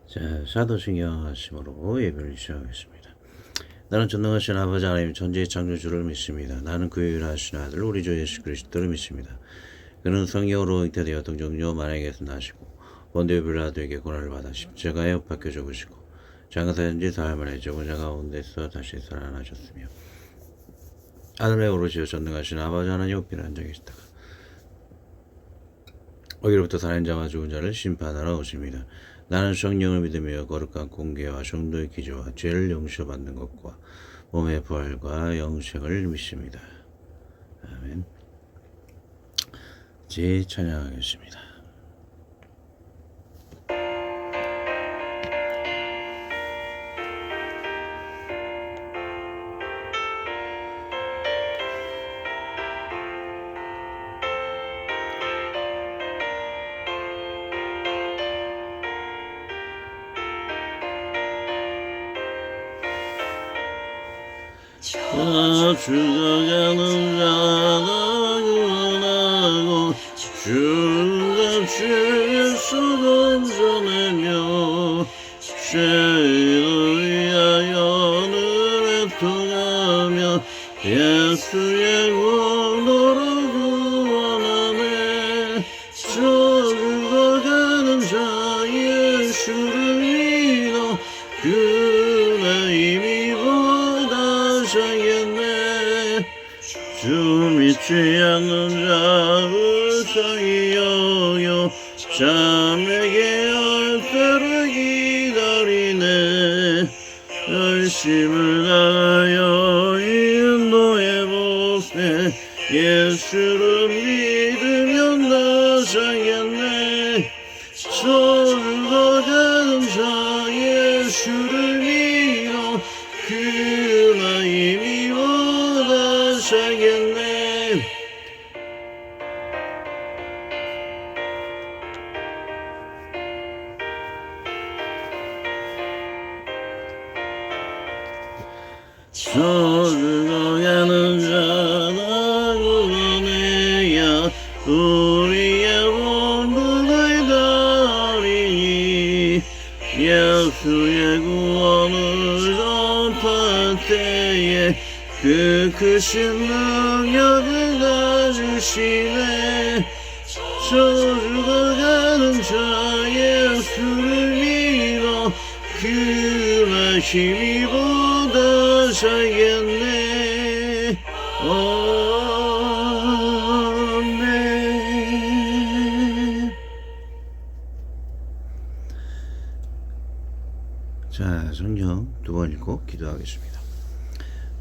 자, 사도신경 하심으로 예배를 시작하겠습니다. 나는 전능하신 아버지 하나님 전지의 창조주를 믿습니다. 나는 그 유일하신 아들 우리 주 예수 그리스도를 믿습니다. 그는 성령으로 잉태되어 동정녀 마리아에게서 나시고 본디오 빌라도에게 고난을 받아 십자가에 못 박혀 죽으시고 장사한지 사흘만에 죽은 자 가운데서 다시 살아나셨으며 하늘에 오르시어 전능하신 아버지 하나님 우편에 앉아 계시다가 거기로부터 살인 자와 죽은 자를 심판하러 오십니다. 나는 성령을 믿으며 거룩한 공개와 성도의 기조와 죄를 용서받는 것과 몸의 부활과 영생을 믿습니다. 아멘. 제 찬양하겠습니다. 죽어가는 자가 구원하고 주가 주에서 건져내며 죄를 위하여 하늘에 통하며 예수의 권도로 구원하네. 저 죽어가는 자 예수를 믿어 그의 힘이 보다시겠네. 주 믿지 않는 자를 상히 여겨 자에게 열대를 기다리네. 열심을 다하여 인도해보세. 예수를 믿으면 나사겠네. 서울거가는 자 예수를 믿어 그나 힘이 보다시겠네. 죽어가는 자나 구원해야 우리의 본분을 다리니. 예수의 구원을 전파할 때에 그 크신 능력을 가지시네. 죽어가는 자 예수를 믿어 그의 힘이 보다시겠네. 아멘. 자, 성경 두 번 읽고 기도하겠습니다.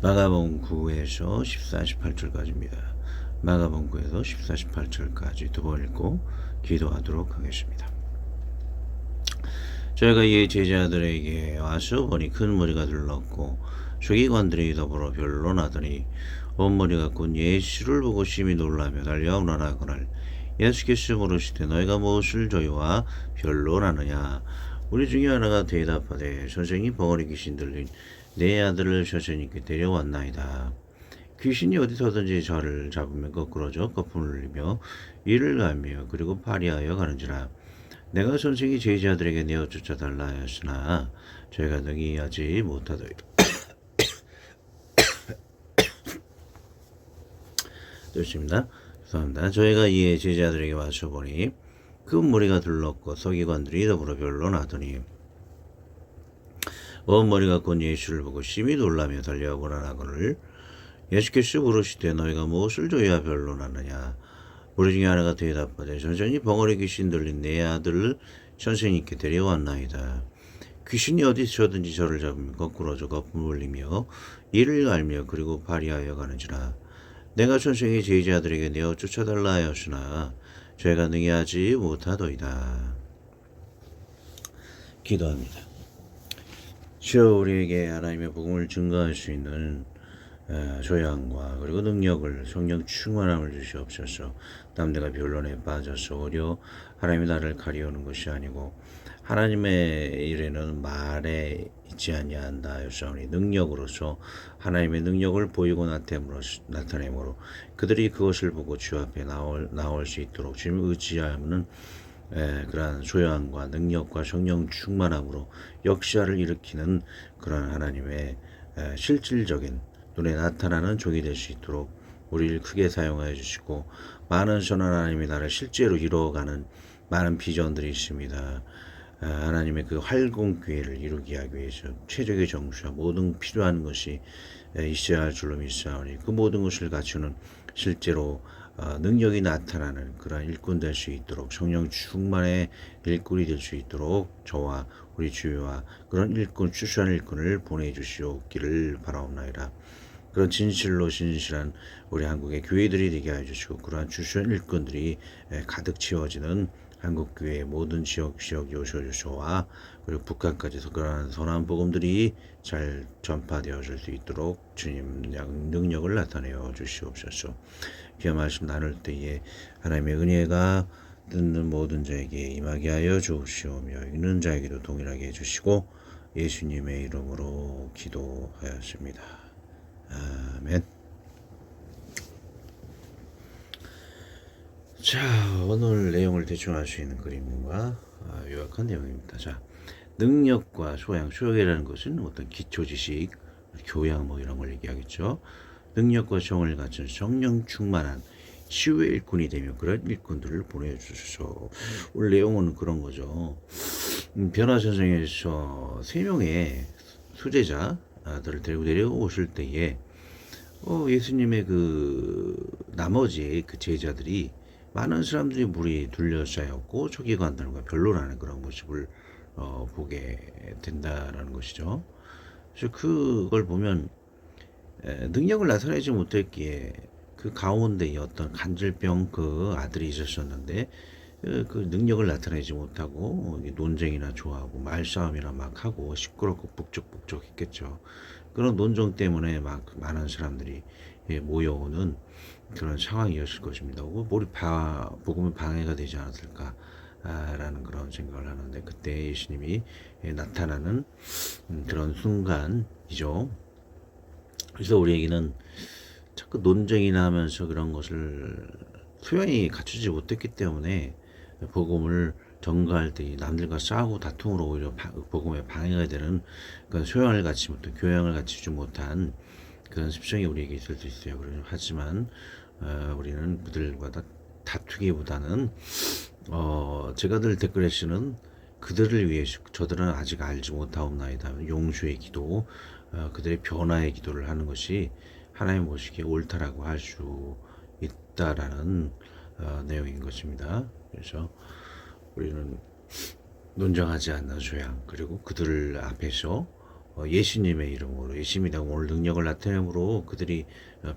마가복음 9에서 14, 18절까지입니다. 마가복음 9에서 14, 18절까지 두 번 읽고 기도하도록 하겠습니다. 저희가 이 제자들에게 와서 보니 큰 무리가 들렀고 서기관들이 더불어 변론하더니 온 무리가 곧 예수를 보고 심히 놀라며 달려오너라거늘 예수께서 물으시되 너희가 무엇을 저희와 변론하느냐. 우리 중에 하나가 대답하되 선생이 벙어리 귀신 들린 내 아들을 선생님께 데려왔나이다. 귀신이 어디서든지 저를 잡으면 거꾸로져 거품을 흘리며 이를 갈며 그리고 파리하여 가는지라. 내가 선생이 제자들에게 내어 쫓아달라 하였으나 저희가 능히 하지 못하더이다. 됐습니다. 죄송합니다. 저희가 이에 제자들에게 와서 보니 그 무리가 들렀고 서기관들이 더불어 변론하더니 온 무리가 곧 예수를 보고 심히 놀라며 달려오거나 하거늘 예수께서 물으시되 너희가 무엇을 저희와 변론하느냐. 우리 중에 하나가 대답하되 선생이 벙어리 귀신 들린 내 아들을 선생님께 데려왔나이다. 귀신이 어디서든지 저를 잡으면 거꾸로져 거품을 흘리며 이를 갈며 그리고 파리하여 가는지라. 내가 선생의 제자들에게 내어 쫓아달라 하였으나 저희가 능히 하지 못하도이다. 기도합니다. 주여, 우리에게 하나님의 복음을 증거할 수 있는 조양과 그리고 능력을 성령 충만함을 주시옵소서. 남들과 변론에 빠져서 오려 하나님이 나를 가리우는 것이 아니고 하나님의 일에는 말에 있지 아니한다 하였사오니 능력으로서 하나님의 능력을 보이고 나타내므로 그들이 그것을 보고 주 앞에 나올 수 있도록 주님을 의지하면 그러한 소양과 능력과 성령 충만함으로 역사를 일으키는 그러한 하나님의 실질적인 눈에 나타나는 종이 될 수 있도록 우리를 크게 사용하여 주시고, 많은 선한 하나님의 나라를 실제로 이루어가는 많은 비전들이 있습니다. 하나님의 그 활공교회를 이루기 하기 위해서 최적의 정수와 모든 필요한 것이 있어야 할 줄로 믿사오니, 그 모든 것을 갖추는 실제로 능력이 나타나는 그런 일꾼 될 수 있도록, 성령 충만의 일꾼이 될 수 있도록 저와 우리 주위와 그런 일꾼, 추수한 일꾼을 보내주시옵기를 바라옵나이다. 그런 진실로 진실한 우리 한국의 교회들이 되게 해주시고, 그러한 추수한 일꾼들이 가득 채워지는 한국교회의 모든 지역 요소와 그리고 북한까지서 그러한 선한 복음들이 잘 전파되어질 수 있도록 주님 능력을 나타내어 주시옵소서. 귀한 말씀 나눌 때에 하나님의 은혜가 듣는 모든 자에게 임하게 하여 주시오며, 읽는 자에게도 동일하게 해주시고, 예수님의 이름으로 기도하였습니다. 아멘. 자, 오늘 내용을 대충 알 수 있는 그림과 요약한 내용입니다. 자, 능력과 소양, 소양이라는 것은 어떤 기초 지식, 교양 뭐 이런 걸 얘기하겠죠. 능력과 정을 갖춘 성령 충만한 치유의 일꾼이 되며 그런 일꾼들을 보내주셔서, 오늘 내용은 그런 거죠. 변화선생에서 3명의 수제자들을 데리고 내려오실 때에 예수님의 그 나머지 그 제자들이, 많은 사람들이 물이 둘러싸였고 초기관들과 변론하는 그런 모습을 보게 된다라는 것이죠. 그래서 그걸 보면 능력을 나타내지 못했기에 그 가운데 어떤 간질병 그 아들이 있었었는데, 그 능력을 나타내지 못하고 논쟁이나 좋아하고 말싸움이나 막 하고 시끄럽고 북적북적 했겠죠. 그런 논쟁 때문에 막 많은 사람들이 모여오는 그런 상황이었을 것입니다. 복음의 방해가 되지 않았을까라는 그런 생각을 하는데, 그때 예수님이 나타나는 그런 순간이죠. 그래서 우리에게는 자꾸 논쟁이나 하면서 그런 것을 소양이 갖추지 못했기 때문에 복음을 전가할 때 남들과 싸우고 다툼으로 오히려 복음에 방해가 되는 그런 소양을 갖지 못한, 교양을 갖추지 못한 그런 습성이 우리에게 있을 수 있어요. 하지만 우리는 그들과 다투기보다는 제가 늘 댓글에 쓰는 그들을 위해서, 저들은 아직 알지 못하옵나이다, 용서의 기도, 그들의 변화의 기도를 하는 것이 하나님 보시기에 옳다라고 할 수 있다라는 내용인 것입니다. 그래서 우리는 논쟁하지 않는 소양, 그리고 그들 앞에서 예수님의 이름으로, 예수님이 오늘 능력을 나타내므로 그들이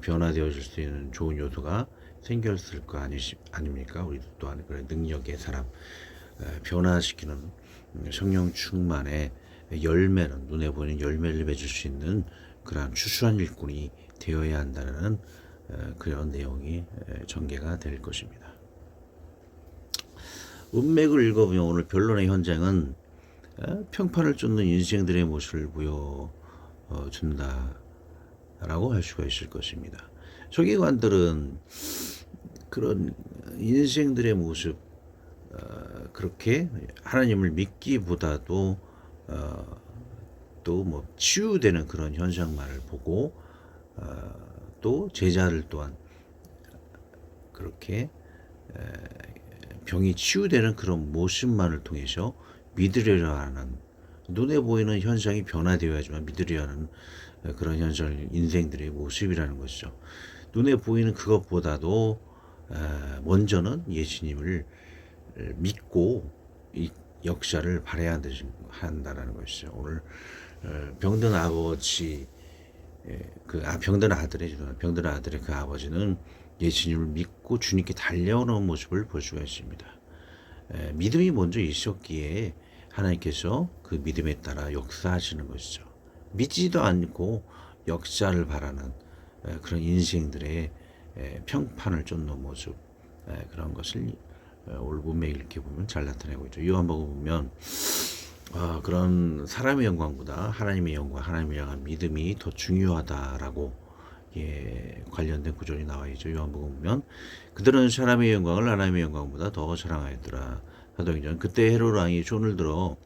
변화되어질 수 있는 좋은 요소가 생겼을 거 아닙니까? 우리도 또한 그런 능력의 사람, 변화시키는 성령 충만의 열매는, 눈에 보이는 열매를 맺을 수 있는 그러한 추수한 일꾼이 되어야 한다는 그런 내용이 전개가 될 것입니다. 문맥을 읽어보면 오늘 변론의 현장은 평판을 쫓는 인생들의 모습을 보여준다라고 할 수가 있을 것입니다. 서기관들은 그런 인생들의 모습, 그렇게 하나님을 믿기보다도 또 뭐 치유되는 그런 현상만을 보고, 또 제자들 또한 그렇게 병이 치유되는 그런 모습만을 통해서 믿으려고 하는, 눈에 보이는 현상이 변화되어야지만 믿으려 하는 그런 현상, 인생들의 모습이라는 것이죠. 눈에 보이는 그것보다도 먼저는 예수님을 믿고 이 역사를 발휘해야 한다는 것이죠. 오늘 병든 아버지, 병든 아들의 그 아버지는 예수님을 믿고 주님께 달려오는 모습을 볼 수가 있습니다. 믿음이 먼저 있었기에 하나님께서 그 믿음에 따라 역사하시는 것이죠. 믿지도 않고 역사를 바라는 그런 인생들의 평판을 쫓는 모습, 그런 것을 오늘 문맥 이렇게 보면 잘 나타내고 있죠. 요한복음 보면 그런 사람의 영광보다 하나님의 영광, 하나님을 향한 믿음이 더 중요하다라고 관련된 구절이 나와 있죠. 요한복음 보면 그들은 사람의 영광을 하나님의 영광보다 더 사랑하였더라. 사도행전. 그때 헤롯 왕이 손을 들어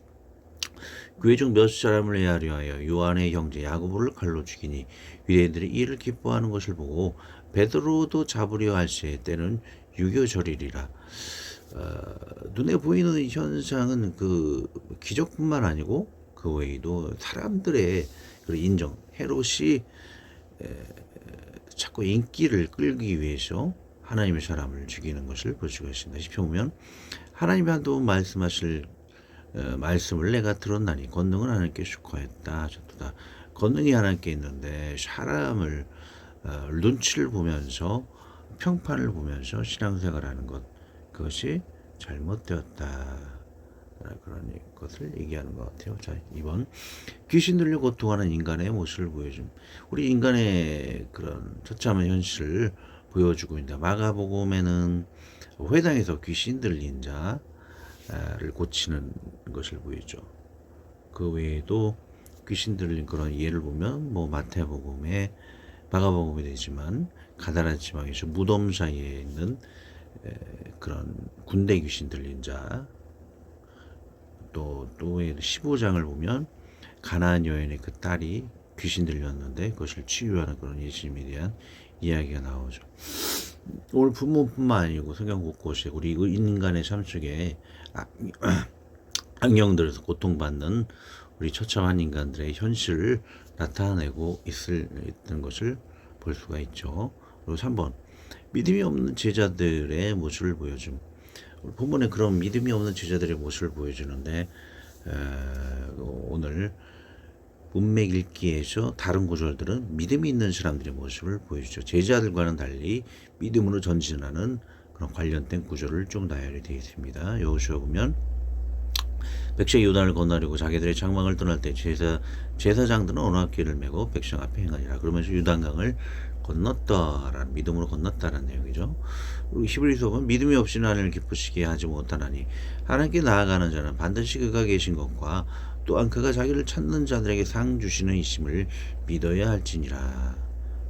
그회 중 몇 사람을 헤아려 하여 요한의 형제 야고보를 칼로 죽이니 유대인들이 이를 기뻐하는 것을 보고 베드로도 잡으려 할세 때는 유교절이리라. 눈에 보이는 현상은 그 기적뿐만 아니고 그 외에도 사람들의 그 인정, 헤롯이 자꾸 인기를 끌기 위해서 하나님의 사람을 죽이는 것을 볼 수가 있습니다. 시편 보면 하나님이 한두 말씀하실 말씀을 내가 들었나니 권능은 하나님께 수고했다 하셨도다. 권능이 하나님께 있는데 사람을 눈치를 보면서 평판을 보면서 신앙생활하는 것, 그것이 잘못되었다. 그런 것을 얘기하는 것 같아요. 자, 2번 귀신 들려 고통하는 인간의 모습을 보여줌. 우리 인간의 그런 처참한 현실을 보여주고 있다. 마가복음에는 회당에서 귀신 들린 자를 고치는 것을 보이죠. 그 외에도 귀신 들린 그런 예를 보면 뭐 마태복음에 마가복음이 되지만 가다라 지방에서 무덤 사이에 있는 그런 군대 귀신 들린 자, 또 15장을 보면 가나안 여인의 그 딸이 귀신 들렸는데 그것을 치유하는 그런 예수님에 대한 이야기가 나오죠. 오늘 부모뿐만 아니고 성경 곳곳에 우리 인간의 삶 속에 악령들에서 고통받는 우리 처참한 인간들의 현실을 나타내고 있는 것을 볼 수가 있죠. 그리고 3번 믿음이 없는 제자들의 모습을 보여줌. 본문에 그런 믿음이 없는 제자들의 모습을 보여주는데 오늘 문맥 읽기에서 다른 구절들은 믿음이 있는 사람들의 모습을 보여주죠. 제자들과는 달리 믿음으로 전진하는 그런 관련된 구절을 좀 나열이 되어 있습니다. 여호수아 보면 백성이 요단을 건너려고 자기들의 장막을 떠날 때 제사장들은 언약궤를 메고 백성 앞에 행하니라. 그러면서 요단강을 건넜다라는 믿음으로 건넜다라는 내용이죠. 그리고 히브리서 보면 믿음이 없이는 하나님을 기쁘시게 하지 못하나니 하나님께 나아가는 자는 반드시 그가 계신 것과 또한 그가 자기를 찾는 자들에게 상 주시는 이심을 믿어야 할지니라.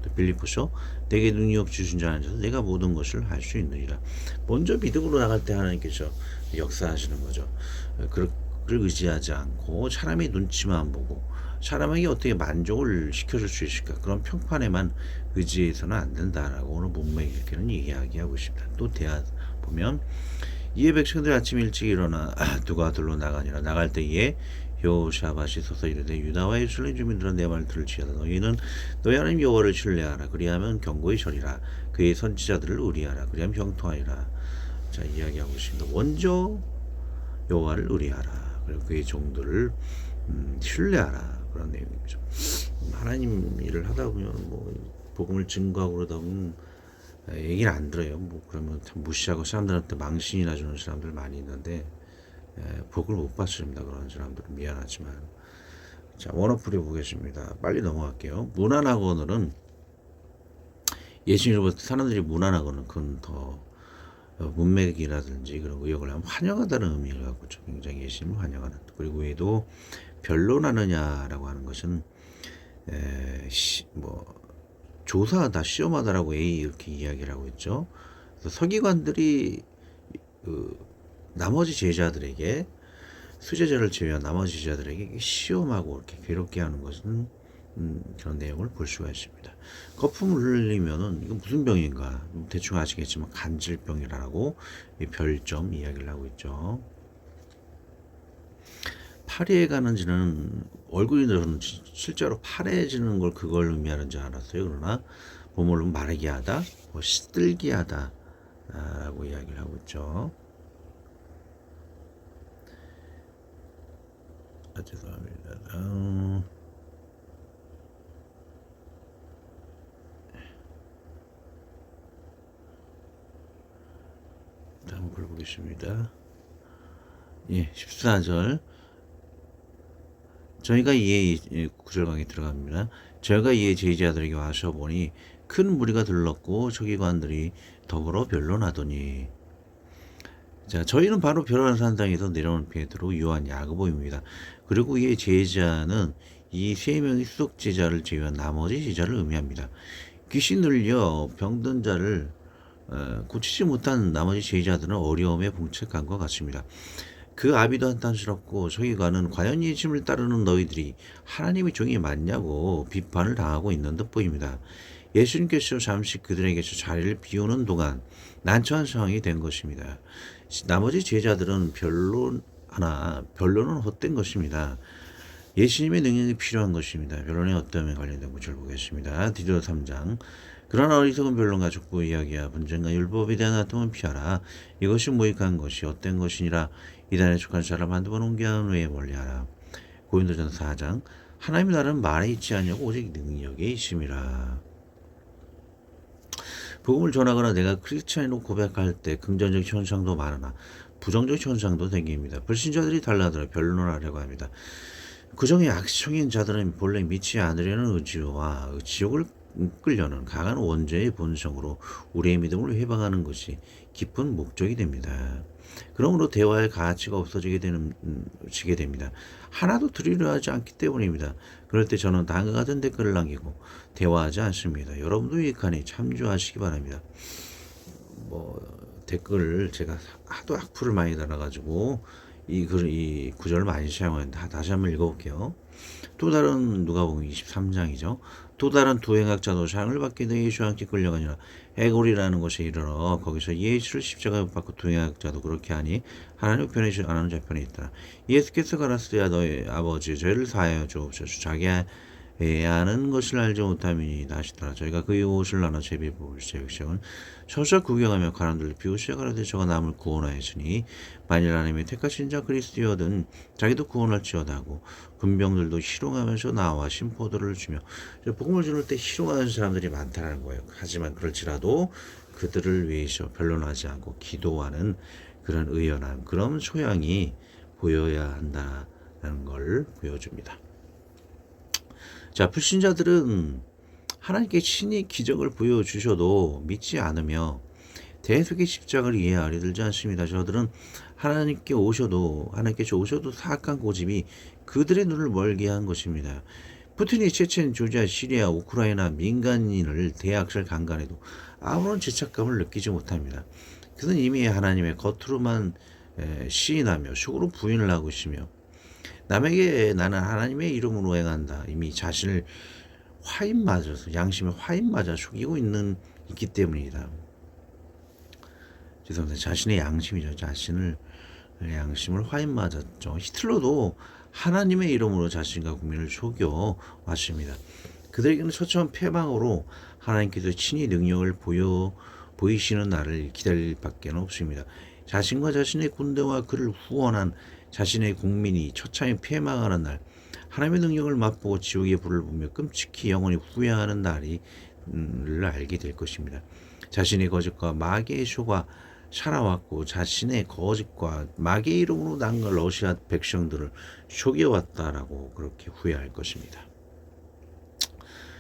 또 빌립보서 내게 능력 주신 자 안에서 내가 모든 것을 할 수 있느니라. 먼저 믿음으로 나갈 때 하나님께서 역사하시는 거죠. 그를 의지하지 않고 사람의 눈치만 보고 사람에게 어떻게 만족을 시켜줄 수 있을까, 그런 평판에만 의지해서는 안 된다라고 오늘 문맥 읽기는 이야기하고 있습니다. 또 대하 보면 이에 백성들이 아침 일찍 일어나 누가 들로 나가니라. 나갈 때에 여호샤밧이 서서 이르되 유다와 예루살렘 주민들은 내 말을 들을지어다. 너희는 너희 하나님 여호와를 신뢰하라. 그리하면 경고히 서리라. 그의 선지자들을 의리하라. 그리하면 형통하리라. 자, 이야기하고 있습니다. 먼저 여호와를 의리하라. 그리고 그의 종들을 신뢰하라. 그런 내용이죠. 하나님 일을 하다 보면 뭐 복음을 증거하고 그러다 보면 얘기를 안 들어요. 뭐 그러면 참 무시하고 사람들한테 망신이나 주는 사람들 많이 있는데 복을 못 받습니다. 그런 사람들은 미안하지만. 자, 원어풀이 보겠습니다. 빨리 넘어갈게요. 무난하거늘은 예수님으로부터 사람들이 무난하거는 그건 더 문맥이라든지 그런 의역을 하면 환영하다는 의미를 갖고 있죠. 굉장히 예수님을 환영하는. 그리고 외에도 변론하느냐라고 하는 것은 뭐 조사하다, 시험하다라고 이렇게 이야기를 하고 있죠. 그래서 서기관들이 나머지 제자들에게, 수제자를 제외한 나머지 제자들에게 시험하고 이렇게 괴롭게 하는 것은 그런 내용을 볼 수가 있습니다. 거품을 흘리면은 이거 무슨 병인가 대충 아시겠지만 간질병이라고 별점 이야기를 하고 있죠. 파리해가는지는 얼굴이 늘어는 실제로 파래지는 걸 그걸 의미하는지 알았어요. 그러나 몸을 마르게 하다, 뭐 시들게 하다 라고 이야기를 하고 있죠. 죄송합니다. 다음 걸 보겠습니다. 예, 14절. 저희가 이에 9절 강에 들어갑니다. 저희가 이에 제자들에게 와서 보니 큰 무리가 들렀고 서기관들이 더불어 변론하더니. 자, 저희는 바로 변호한 산당에서 내려온 베드로, 요한, 야고보입니다. 그리고 이의 제자는 이 세 명의 수석 제자를 제외한 나머지 제자를 의미합니다. 귀신 들려 병든 자를 고치지 못한 나머지 제자들은 어려움에 봉착한 것 같습니다. 그 아비도 한탄스럽고 서기관은 과연 예수님을 따르는 너희들이 하나님의 종이 맞냐고 비판을 당하고 있는 듯 보입니다. 예수님께서 잠시 그들에게서 자리를 비우는 동안 난처한 상황이 된 것입니다. 나머지 제자들은 변론은 헛된 것입니다. 예수님의 능력이 필요한 것입니다. 변론의 어떠함에 관련된 구절 보겠습니다. 디도 3장. 그러나 어리석은 변론가 족보 이야기야 분쟁과 율법에 대한 다툼은 피하라. 이것이 무익한 것이 헛된 것이니라. 이단에 속한 사람 한두 번 옮겨한 후에 멀리하라. 고린도전서 4장. 하나님의 나라는 말에 있지 않냐고 오직 능력에 있음이라. 복음을 전하거나 내가 크리스찬으로 고백할 때 긍정적 현상도 많으나 부정적 현상도 생깁니다. 불신자들이 달라들어 변론하려고 합니다. 그중에 악성인 자들은 본래 믿지 않으려는 의지와 지옥을 끌려는 강한 원죄의 본성으로 우리의 믿음을 회방하는 것이 깊은 목적이 됩니다. 그러므로 대화의 가치가 없어지게 됩니다. 하나도 들으려 하지 않기 때문입니다. 그럴 때 저는 다음과 같은 댓글을 남기고 대화하지 않습니다. 여러분도 유익하니 참조하시기 바랍니다. 댓글을 제가 하도 악플을 많이 달아가지고 이 구절을 많이 사용하는데 다시 한번 읽어볼게요. 또 다른 누가복음 23장이죠. 또 다른 두 행악자도 상을 받기 위해 예수와 함께 끌려가니라. 해골이라는 곳에 이르러 거기서 예수를 십자가에 못 박고 두 행악자도 그렇게 하니 하나님 편에 안 하는 자편에 있더라. 예수께서 가라사대 너희 아버지 저희를 사하여 주옵소서. 자기야 아는 것을 알지 못함이니 하시더라. 저희가 그의 옷을 나눠 제비 부을세. 백성은 서서 구경하며 가람들을 비웃으려 가라되 저가 남을 구원하였으니 만일 하나님의 택하신 자 그리스도여든 자기도 구원할지어다 하고 군병들도 희롱하면서 나와 심포도를 주며 복음을 주는 때 희롱하는 사람들이 많다는 거예요. 하지만 그럴지라도 그들을 위해서 변론하지 않고 기도하는 그런 의연함, 그런 소양이 보여야 한다는 걸 보여줍니다. 자, 불신자들은 하나님께 친히 기적을 보여주셔도 믿지 않으며 대속의 십자가를 이해하려 들지 않습니다. 저들은 하나님께 오셔도 사악한 고집이 그들의 눈을 멀게 한 것입니다. 푸틴이 체첸, 조지아, 시리아, 우크라이나 민간인을 대학살 강간해도 아무런 죄책감을 느끼지 못합니다. 그는 이미 하나님의 겉으로만 시인하며 속으로 부인을 하고 있으며 남에게 나는 하나님의 이름으로 행한다. 이미 자신을 화인 맞아서 양심에 화인 맞아 속이고 있기 때문이다. 죄송합니다. 자신의 양심이죠. 양심을 화인 맞았죠. 히틀러도 하나님의 이름으로 자신과 국민을 속여 왔습니다. 그들에게는 처참한 패망으로 하나님께서 친히 능력을 보이시는 날을 기다릴 밖에 없습니다. 자신과 자신의 군대와 그를 후원한 자신의 국민이 처참히 패망하는 날, 하나님의 능력을 맛보고 지옥의 불을 보며 끔찍히 영원히 후회하는 날을 알게 될 것입니다. 자신의 거짓과 마귀의 쇼가 살아왔고 자신의 거짓과 마귀의 이름으로 난걸 러시아 백성들을 속여왔다라고 그렇게 후회할 것입니다.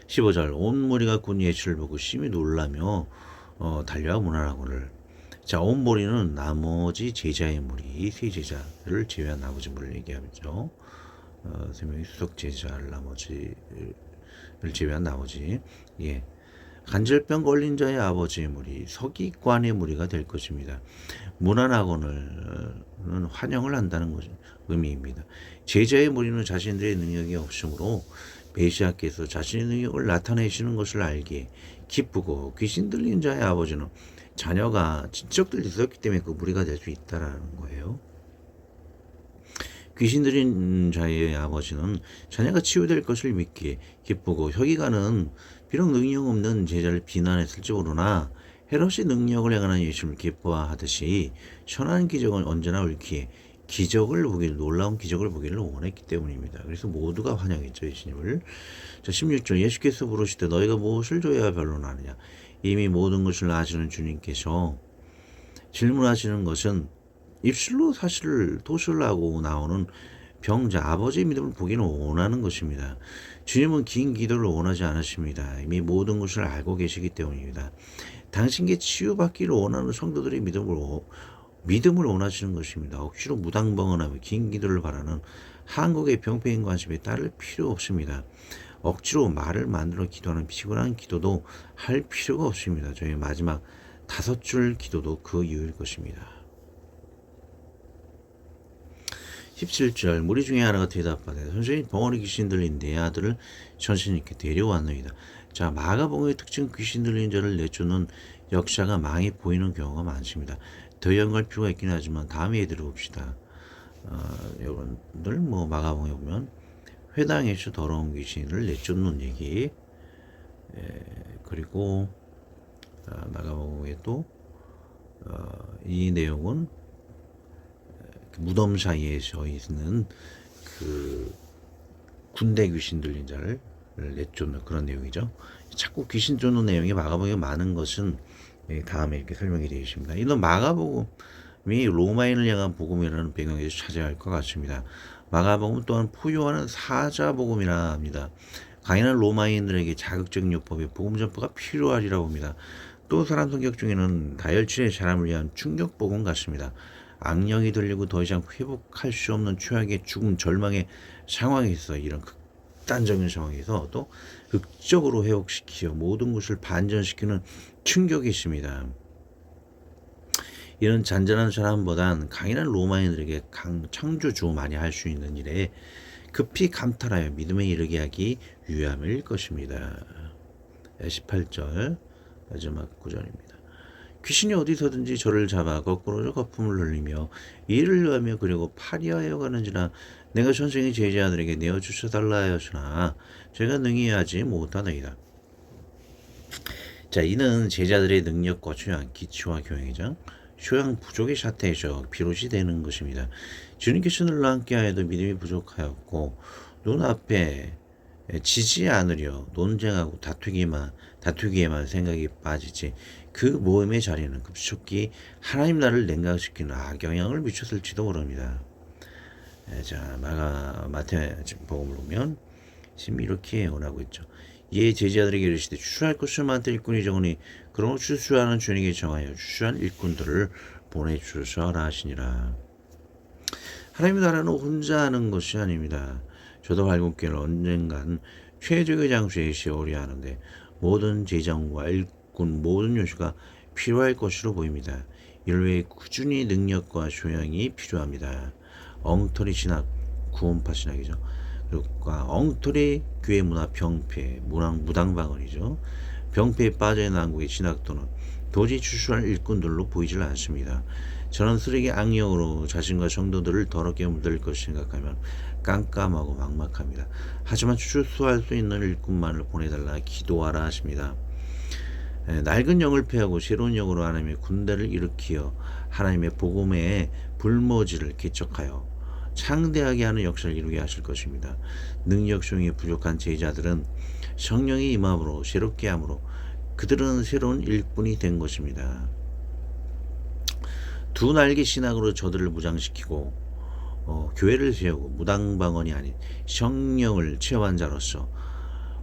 15절 온 무리가 군 예수를 보고 심히 놀라며 달려와 문안하거늘. 자, 온 무리는 나머지 제자의 무리, 세 제자를 제외한 나머지 무리를 얘기하죠. 세 명의 수석 제자를 제외한 나머지, 간절병 걸린 자의 아버지의 무리, 서기관의 무리가 될 것입니다. 문안하거늘은 환영을 한다는 의미입니다. 제자의 무리는 자신들의 능력이 없으므로 메시아께서 자신의 능력을 나타내시는 것을 알기에 기쁘고, 귀신 들린 자의 아버지는 자녀가 친척들이 있었기 때문에 그 무리가 될 수 있다라는 거예요. 귀신 들린 자의 아버지는 자녀가 치유될 것을 믿기에 기쁘고, 서기관은 비록 능력 없는 제자를 비난했을지 모르나 헤롯이 능력을 행하는 예수를 기뻐하듯이 선한 기적은 언제나 옳기에 놀라운 기적을 보기를 원했기 때문입니다. 그래서 모두가 환영했죠, 예수님을. 자, 16절 예수께서 부르시되 너희가 무엇을 줘야 변론하느냐. 이미 모든 것을 아시는 주님께서 질문하시는 것은 입술로 사실을 도술하고 나오는 병자 아버지의 믿음을 보기는 원하는 것입니다. 주님은 긴 기도를 원하지 않으십니다. 이미 모든 것을 알고 계시기 때문입니다. 당신께 치유받기를 원하는 성도들의 믿음을 원하시는 것입니다. 억지로 무당벙어나며 긴 기도를 바라는 한국의 병폐인 관심에 따를 필요 없습니다. 억지로 말을 만들어 기도하는 피곤한 기도도 할 필요가 없습니다. 저희 마지막 5줄 기도도 그 이유일 것입니다. 17절 무리 중에 하나가 대답하되 선생님 벙어리 귀신 들린 내 아들을 선생님께 데려왔나이다. 자, 마가복음의 특징 귀신 들린 자를 내쫓는 역사가 많이 보이는 경우가 많습니다. 더 연구할 필요가 있긴 하지만 다음에 들어봅시다. 여러분들 뭐 마가복음에 보면 회당에서 더러운 귀신을 내쫓는 얘기, 그리고 마가복음에 또 이 내용은 무덤 사이에 서 있는 그 군대 귀신 들린 자를 내쫓는 그런 내용이죠. 자꾸 귀신 쫓는 내용이 마가복음에 많은 것은 다음에 이렇게 설명이 되어 있습니다. 이런 마가복음이 로마인을 향한 복음이라는 배경에서 찾아야 할 것 같습니다. 마가복음 또한 포효하는 사자복음이라 합니다. 강인한 로마인들에게 자극적인 요법의 복음 전파가 필요하리라고 봅니다. 또 사람 성격 중에는 다혈질의 사람을 위한 충격복음 같습니다. 악령이 들리고 더 이상 회복할 수 없는 최악의 죽음, 절망의 상황에서 이런 극단적인 상황에서 또 극적으로 회복시키어 모든 것을 반전시키는 충격이 있습니다. 이런 잔잔한 사람보단 강인한 로마인들에게 창조주만이 할 수 있는 일에 급히 감탄하여 믿음에 이르게 하기 위함일 것입니다. 18절 마지막 구절입니다. 귀신이 어디서든지 저를 잡아 거꾸로 거품을 흘리며 이를 하며 그리고 파리하여 가는지나 내가 선생의 제자들에게 내어주셔달라 하였으나 제가 능히 하지 못하나이다. 자, 이는 제자들의 능력과 교양, 기초와 교양이죠. 교양 부족의 사태에서 비롯이 되는 것입니다. 주님께서 늘로 함께하여도 믿음이 부족하였고 눈앞에 지지 않으려 논쟁하고 다투기에만 생각이 빠지지 그 모임의 자리는 급속히 하나님 나라를 냉각시키는 악영향을 미쳤을지도 모릅니다. 자, 마태복음을 보면 지금 이렇게 예언하고 있죠. 이에 제자들에게 이르시되 추수할 것을 많되 일꾼이 적으니 그러므로 추수하는 주님에게 정하여 추수한 일꾼들을 보내주셔라 하시니라. 하나님의 나라는 혼자 하는 것이 아닙니다. 저도 발굽기를 언젠간 최적의 장소에 세우려 하는데 모든 재정과 일꾼 모든 요소가 필요할 것으로 보입니다. 이를 위해 꾸준히 능력과 소양이 필요합니다. 엉터리 신학, 구원파 신학이죠. 그리고 엉터리 교회 문화 병폐, 무당방언이죠. 병폐에 빠져있는 한국의 신학도는 도저히 추수할 일꾼들로 보이질 않습니다. 저는 쓰레기 악령으로 자신과 성도들을 더럽게 물들 것을 생각하면 깜깜하고 막막합니다. 하지만 추수할 수 있는 일꾼만을 보내달라 기도하라 하십니다. 낡은 영을 폐하고 새로운 영으로 하나님의 군대를 일으키어 하나님의 복음의 불모지를 개척하여 창대하게 하는 역사를 이루게 하실 것입니다. 능력 소용이 부족한 제자들은 성령이 임함으로 새롭게 함으로 그들은 새로운 일꾼이 된 것입니다. 두 날개 신학으로 저들을 무장시키고 교회를 세우고 무당방언이 아닌 성령을 체험한 자로서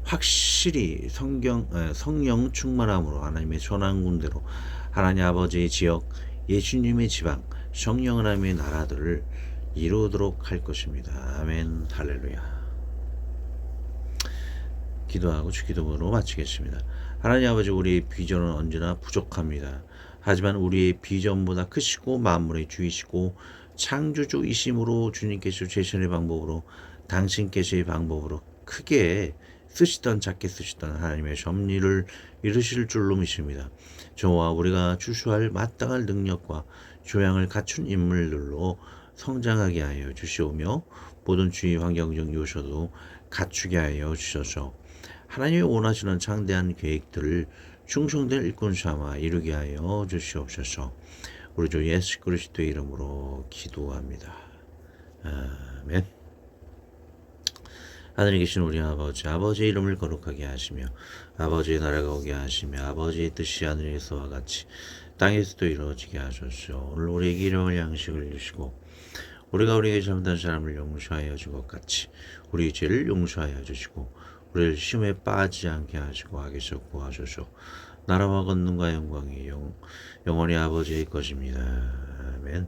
확실히 성령 충만함으로 하나님의 선한 군대로 하나님 아버지의 지역, 예수님의 지방, 성령 하나님의 나라들을 이루도록 할 것입니다. 아멘. 할렐루야. 기도하고 주기도문으로 마치겠습니다. 하나님 아버지, 우리의 비전은 언제나 부족합니다. 하지만 우리의 비전보다 크시고 만물의 주이시고 창조주이심으로 주님께서 최선의 방법으로 당신께서의 방법으로 크게 쓰시던 작게 쓰시던 하나님의 섭리를 이루실 줄로 믿습니다. 저와 우리가 추수할 마땅할 능력과 교양을 갖춘 인물들로 성장하게 하여 주시오며 모든 주위 환경적 요소도 갖추게 하여 주셔서 하나님이 원하시는 창대한 계획들을 충성된 일꾼 삼아 이루게 하여 주시옵소서. 우리 주 예수 그리스도의 이름으로 기도합니다. 아멘. 하늘에 계신 우리 아버지의 이름을 거룩하게 하시며 아버지의 나라가 오게 하시며 아버지의 뜻이 하늘에서와 같이 땅에서도 이루어지게 하소서. 오늘 우리에게 일용할 양식을 주시고 우리가 우리에게 잘못한 사람을 용서하여 준 것 같이 우리 죄를 용서하여 주시고 우리를 시험에 빠지지 않게 하시고 악에서 구하소서. 나라와 권능과 영광이 영원히 아버지의 것입니다. 아멘.